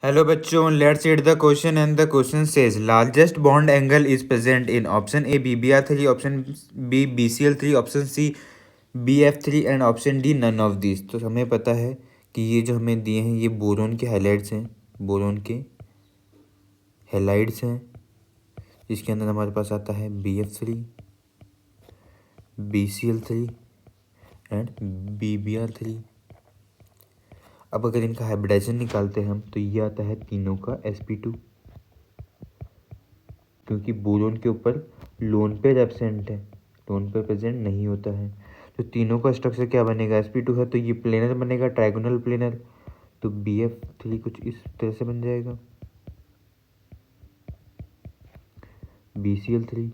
Hello बच्चों, let's read the question and the question says largest bond angle is present in option A BBR3, option B BCL3, option C BF3 and option D none of this. तो हमें पता है कि ये जो हमें दिए हैं ये बोरोन के हैलाइड्स हैं, बोरोन के हैलाइड्स हैं, जिसके अंदर हमारे पास आता है BF3, BCL3 एंड BBR3। अब अगर इनका हाइब्रिडाइजेशन निकालते हैं हम तो ये आता है तीनों का sp2, क्योंकि बोरोन के ऊपर लोन पेयर एब्सेंट है, लोन पेयर प्रेजेंट नहीं होता है। तो तीनों का स्ट्रक्चर क्या बनेगा, sp2 है तो ये प्लेनर बनेगा, ट्राइगोनल प्लेनर। तो BF3 कुछ इस तरह से बन जाएगा, BCL3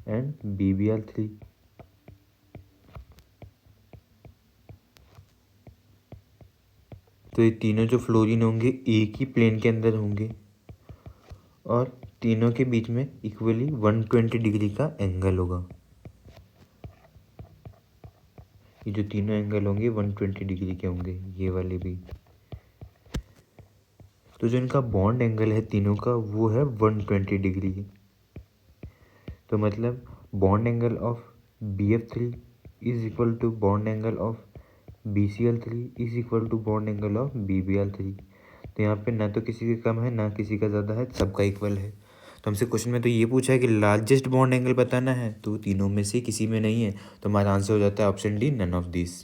एंड BBR3। तो ये तीनों जो फ्लोरीन होंगे एक ही प्लेन के अंदर होंगे और तीनों के बीच में इक्वली 120 डिग्री का एंगल होगा। ये जो तीनों एंगल होंगे 120 डिग्री के होंगे, ये वाले भी। तो जो इनका बॉन्ड एंगल है तीनों का वो है 120 डिग्री। तो मतलब bond angle of BF3 is equal to bond angle of BCL3 is equal to bond angle of BBR3। तो यहाँ पे ना तो किसी का कम है ना किसी का ज़्यादा है, सबका इक्वल है। तो हमसे क्वेश्चन में तो ये पूछा है कि लार्जेस्ट बॉन्ड एंगल बताना है, तो तीनों में से किसी में नहीं है, तो हमारा आंसर हो जाता है option D none of this.